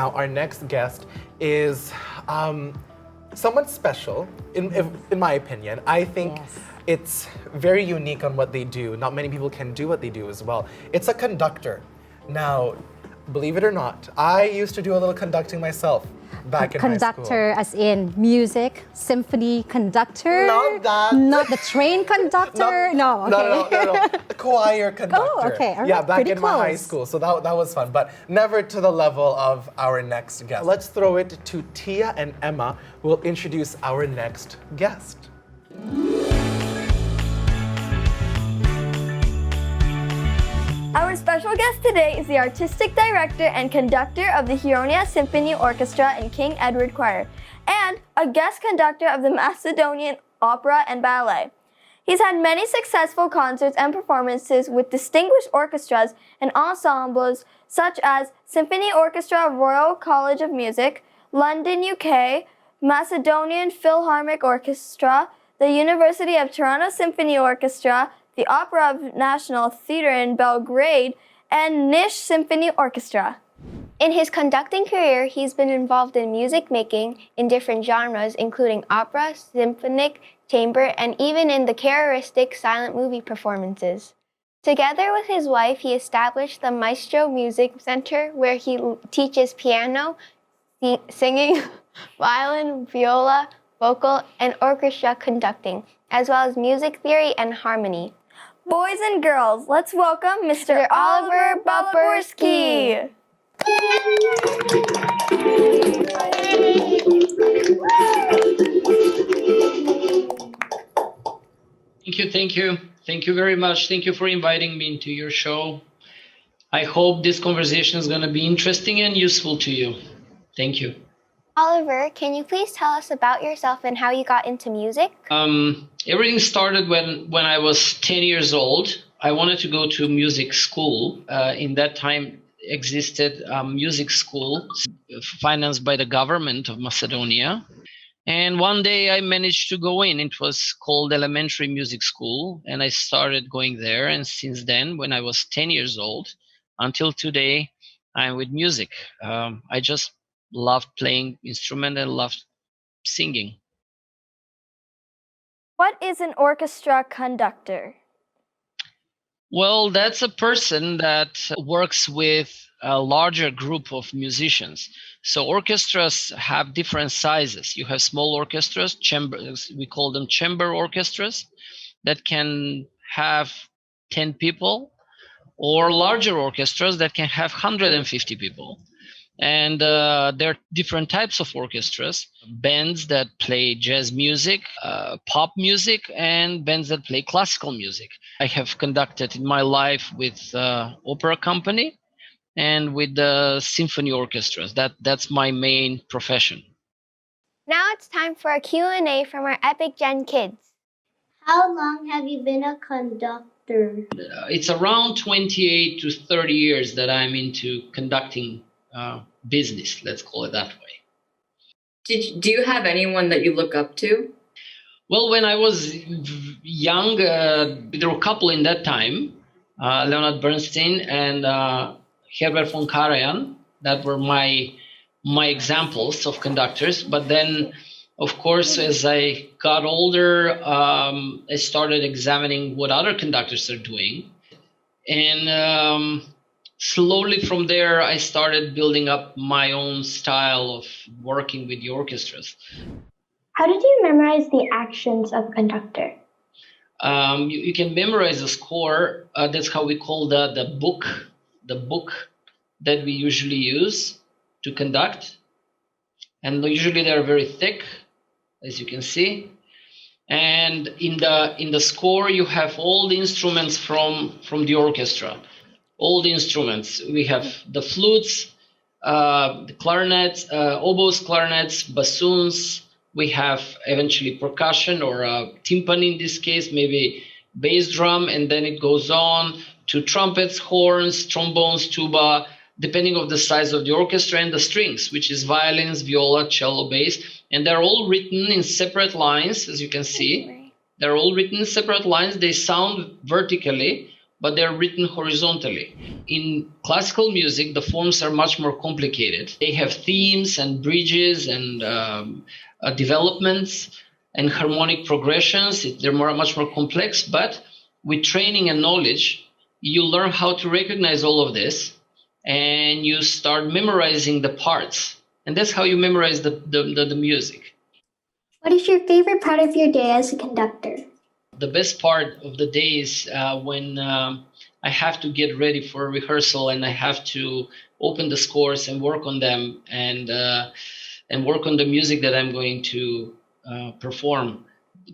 Now, our next guest is someone special, in my opinion. I think it's very unique on what they do. Not many people can do what they do as well. It's a conductor. Now, believe it or not, I used to do a little conducting myself back in high school. Conductor as in music, symphony conductor? Not that. Not the train conductor? No, okay. No. Choir conductor. Oh, okay. All right. Yeah, back Pretty in my high close. school. So that was fun, but never to the level of our next guest. Let's throw it to Tia and Emma, who will introduce our next guest. Our special guest today is the artistic director and conductor of the Hironia Symphony Orchestra and King Edward Choir, and a guest conductor of the Macedonian Opera and Ballet. He's had many successful concerts and performances with distinguished orchestras and ensembles such as Symphony Orchestra of Royal College of Music, London, UK, Macedonian Philharmonic Orchestra, the University of Toronto Symphony Orchestra, the Opera of National Theatre in Belgrade, and Niš Symphony Orchestra. In his conducting career, he's been involved in music making in different genres, including opera, symphonic, chamber, and even in the characteristic silent movie performances. Together with his wife, he established the Maestro Music Center, where he teaches piano, singing, violin, viola, vocal, and orchestra conducting, as well as music theory and harmony. Boys and girls, let's welcome Mr. Oliver Balaburski. Thank you very much. Thank you for inviting me into your show. I hope this conversation is going to be interesting and useful to you. Thank you. Oliver, can you please tell us about yourself and how you got into music? Everything started when I was 10 years old. I wanted to go to music school. In that time existed a music school financed by the government of Macedonia. And one day I managed to go in. It was called Elementary Music School, and I started going there. And since then, when I was 10 years old, until today, I'm with music. I just loved playing instrument and loved singing. What is an orchestra conductor? Well, that's a person that works with a larger group of musicians. So orchestras have different sizes. You have small orchestras, chambers, we call them chamber orchestras, that can have 10 people, or larger orchestras that can have 150 people. And there are different types of orchestras, bands that play jazz music, pop music, and bands that play classical music. I have conducted in my life with opera company and with the symphony orchestras. That's my main profession. Now it's time for a Q&A from our Epic Gen kids. How long have you been a conductor? It's around 28 to 30 years that I'm into conducting business, let's call it that way. Do you have anyone that you look up to? Well, when I was young, there were a couple in that time, Leonard Bernstein and Herbert von Karajan, that were my examples of conductors. But then, of course, as I got older, I started examining what other conductors are doing. And slowly from there, I started building up my own style of working with the orchestras. How did you memorize the actions of a conductor? You can memorize the score. That's how we call the book that we usually use to conduct. And usually they're very thick, as you can see. And in the score, you have all the instruments from the orchestra. All the instruments. We have the flutes, the clarinets, oboes, clarinets, bassoons. We have eventually percussion or timpani in this case, maybe bass drum, and then it goes on to trumpets, horns, trombones, tuba, depending on the size of the orchestra, and the strings, which is violins, viola, cello, bass. And they're all written in separate lines, as you can see. They're all written in separate lines. They sound vertically, but they're written horizontally. In classical music, the forms are much more complicated. They have themes and bridges and developments and harmonic progressions. They're much more complex, but with training and knowledge, you learn how to recognize all of this and you start memorizing the parts. And that's how you memorize the music. What is your favorite part of your day as a conductor? The best part of the day is when I have to get ready for a rehearsal and I have to open the scores and work on them and work on the music that I'm going to perform.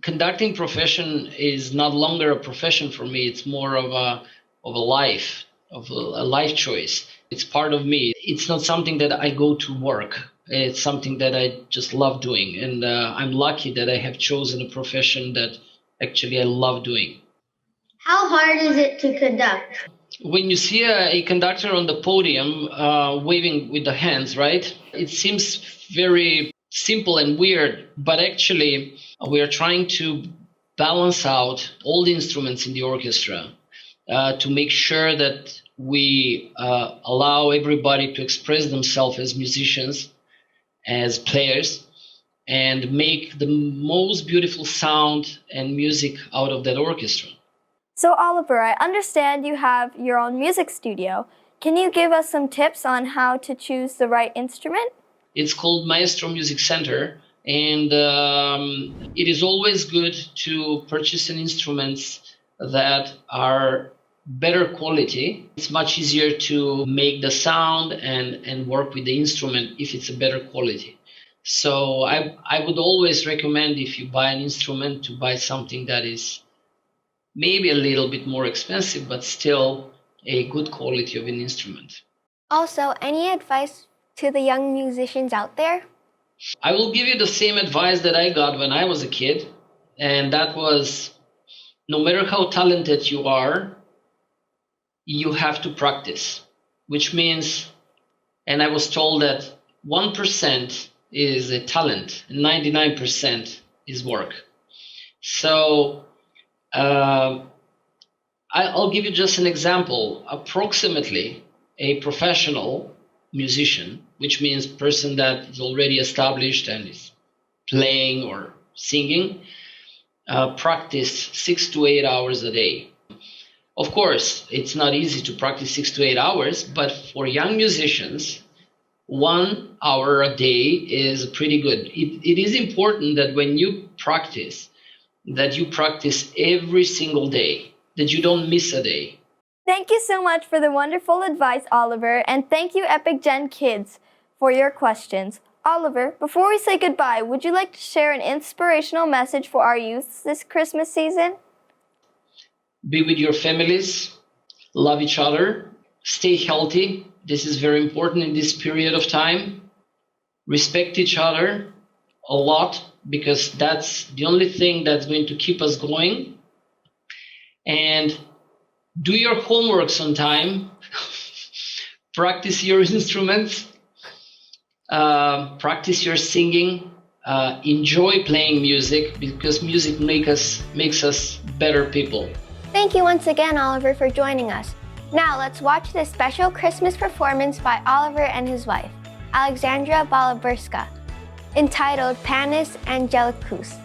Conducting profession is not longer a profession for me. It's more of a life, of a life choice. It's part of me. It's not something that I go to work. It's something that I just love doing. And I'm lucky that I have chosen a profession that actually I love doing. How hard is it to conduct? When you see a conductor on the podium waving with the hands, right? It seems very simple and weird, but actually we are trying to balance out all the instruments in the orchestra to make sure that we allow everybody to express themselves as musicians, as players, and make the most beautiful sound and music out of that orchestra. So Oliver, I understand you have your own music studio. Can you give us some tips on how to choose the right instrument? It's called Maestro Music Center, and it is always good to purchase an instruments that are better quality. It's much easier to make the sound and work with the instrument if it's a better quality. So I would always recommend, if you buy an instrument, to buy something that is maybe a little bit more expensive, but still a good quality of an instrument. Also, any advice to the young musicians out there? I will give you the same advice that I got when I was a kid, and that was, no matter how talented you are, you have to practice, which means, and I was told that 1% is a talent, and 99% is work. So I'll give you just an example. Approximately a professional musician, which means person that is already established and is playing or singing, practice 6 to 8 hours a day. Of course, it's not easy to practice 6 to 8 hours, but for young musicians, 1 hour a day is pretty good. It is important that when you practice, that you practice every single day, that you don't miss a day. Thank you so much for the wonderful advice, Oliver, and thank you, Epic Gen Kids, for your questions. Oliver, before we say goodbye, would you like to share an inspirational message for our youth this Christmas season? Be with your families, love each other, stay healthy. This is very important in this period of time. Respect each other a lot, because that's the only thing that's going to keep us going. And do your homeworks on time. Practice your instruments. Practice your singing. Enjoy playing music, because music makes us better people. Thank you once again, Oliver, for joining us. Now let's watch this special Christmas performance by Oliver and his wife, Aleksandra Balaburska, entitled Panis Angelicus.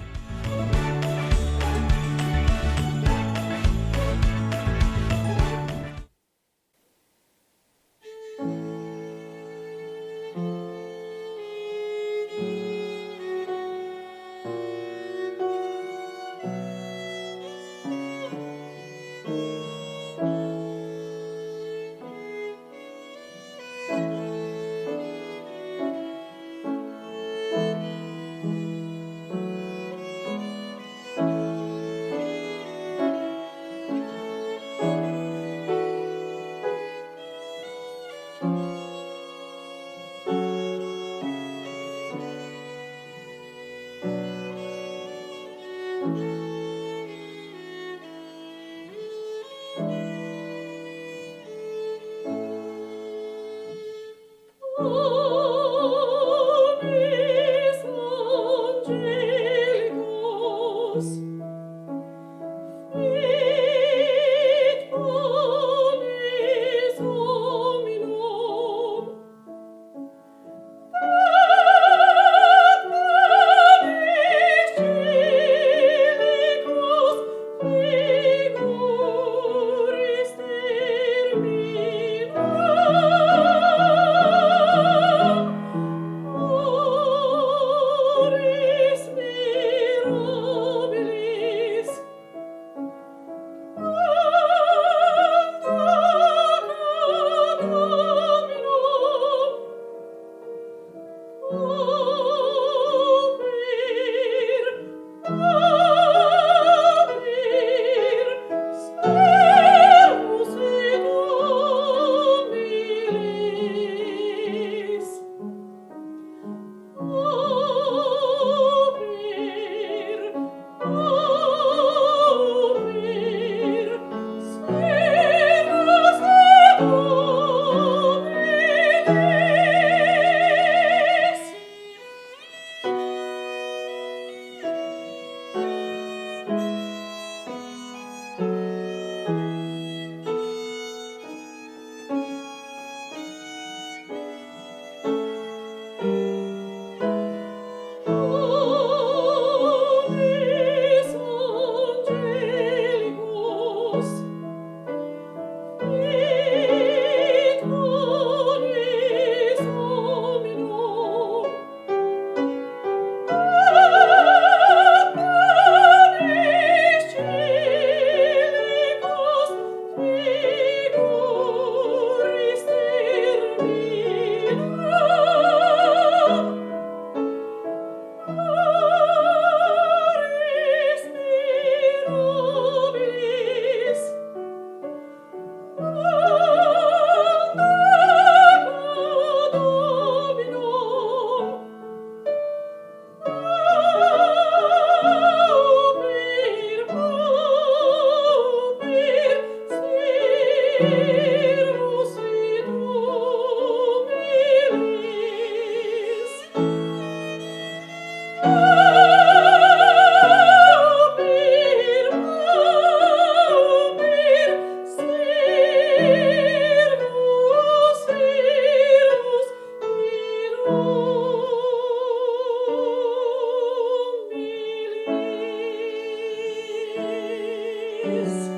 is